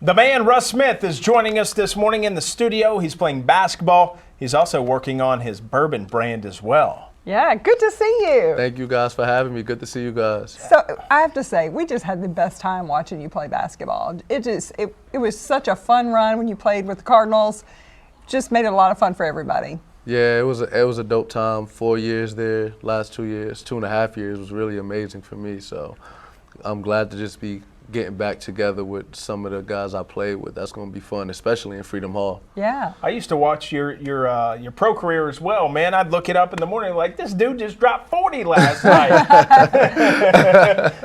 The man Russ Smith is joining us this morning in the studio. He's playing basketball. He's also working on his bourbon brand as well. Yeah, good to see you. Thank you guys for having me. Good to see you guys. So I have to say, we just had the best time watching you play basketball. It was such a fun run when you played with the Cardinals. Just made it a lot of fun for everybody. Yeah, it was a dope time. 4 years there, last 2 years, 2.5 years was really amazing for me. So I'm glad to just be getting back together with some of the guys I played with. That's going to be fun, especially in Freedom Hall. Yeah. I used to watch your pro career as well, man. I'd look it up in the morning like, this dude just dropped 40 last night.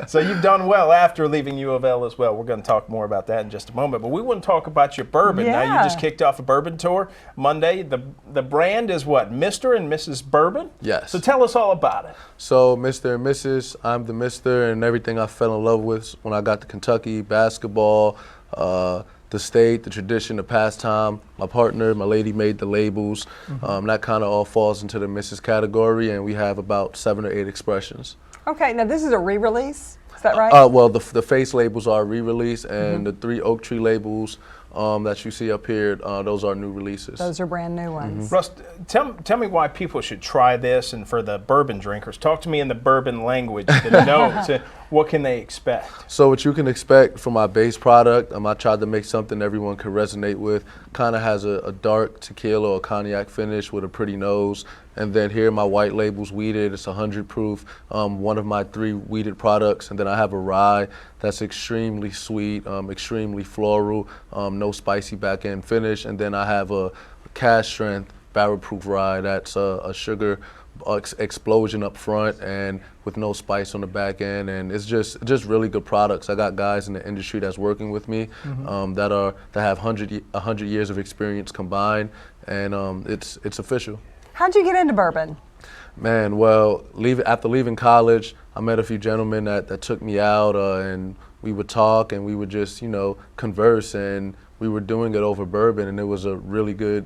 So you've done well after leaving U of L as well. We're going to talk more about that in just a moment. But we want to talk about your bourbon. Yeah. Now, you just kicked off a bourbon tour Monday. The brand is what, Mr. and Mrs. Bourbon? Yes. So tell us all about it. So Mr. and Mrs., I'm the Mr. and everything I fell in love with when I got to Kentucky, basketball, the state, the tradition, the pastime. My partner, my lady made the labels. That kind of all falls into the Mrs. category, and we have about 7 or 8 expressions. Okay, now this is a re-release, is that right? Well, the face labels are re-release, and the 3 oak tree labels that you see up here, those are new releases. Those are brand new ones. Russ, tell me why people should try this, and for the bourbon drinkers, talk to me in the bourbon language that knows. What can they expect? So what you can expect from my base product, I tried to make something everyone could resonate with. Kind of has a dark tequila or cognac finish with a pretty nose. And then here my white label's weeded. It's 100 proof, one of my 3 weeded products. And then I have a rye that's extremely sweet, extremely floral, no spicy back end finish. And then I have a cask strength barrel proof rye that's a sugar explosion up front and with no spice on the back end, and it's just really good products. I got guys in the industry that's working with me that have 100 years of experience combined, and it's official. How'd you get into bourbon? Man, well, after leaving college, I met a few gentlemen that took me out, and we would talk and we would just converse, and we were doing it over bourbon, and it was a really good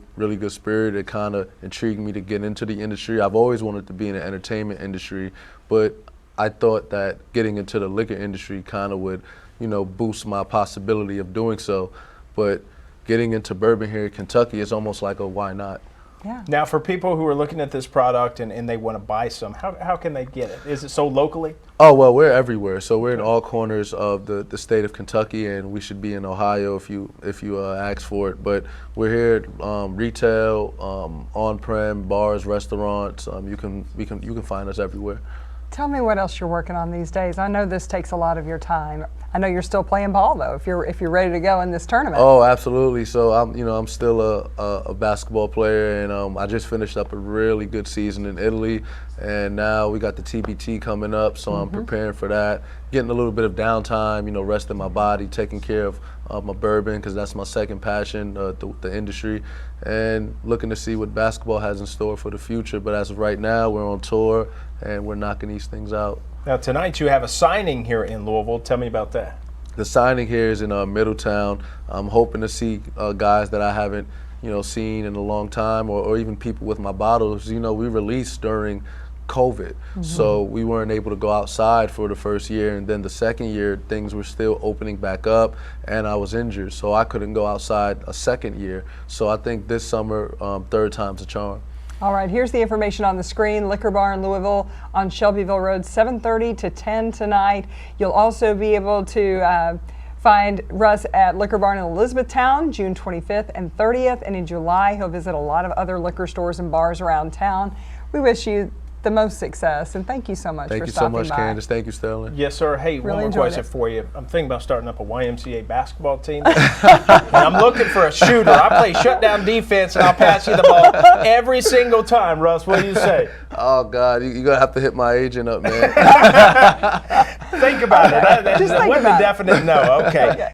spirit. It kind of intrigued me to get into the industry. I've always wanted to be in the entertainment industry, but I thought that getting into the liquor industry kind of would, boost my possibility of doing so. But getting into bourbon here in Kentucky is almost like a why not? Yeah. Now, for people who are looking at this product and they want to buy some, how can they get it? Is it sold locally? Oh, well, we're everywhere. So we're in all corners of the state of Kentucky, and we should be in Ohio if you ask for it. But we're here retail, on-prem, bars, restaurants. You can find us everywhere. Tell me what else you're working on these days. I know this takes a lot of your time. I know you're still playing ball though. If you're ready to go in this tournament. Oh, absolutely. So I'm still a basketball player, and I just finished up a really good season in Italy, and now we got the TBT coming up. So I'm preparing for that, getting a little bit of downtime, resting my body, taking care of my bourbon because that's my second passion, the industry, and looking to see what basketball has in store for the future. But as of right now, we're on tour and we're knocking these things out. Now tonight you have a signing here in Louisville. Tell me about that. The signing here is in Middletown. I'm hoping to see guys that I haven't seen in a long time, or even people with my bottles. We released during COVID, so we weren't able to go outside for the first year, and then the second year things were still opening back up, and I was injured, so I couldn't go outside a second year. So I think this summer, 3rd time's a charm. All right, here's the information on the screen. Liquor Bar in Louisville on Shelbyville Road, 7:30 to 10 tonight. You'll also be able to find Russ at Liquor Bar in Elizabethtown, June 25th and 30th, and in July he'll visit a lot of other liquor stores and bars around town. We wish you the most success, and thank you so much for stopping by. Thank you so much, Candace. Thank you, Sterling. Yes, sir. Hey, Really one more question enjoyed it. for you. I'm thinking about starting up a YMCA basketball team. And I'm looking for a shooter. I play shutdown defense, and I'll pass you the ball every single time. Russ, what do you say? Oh, God, you're going to have to hit my agent up, man. Think about it. Just That think wasn't about a it. definite no. Okay.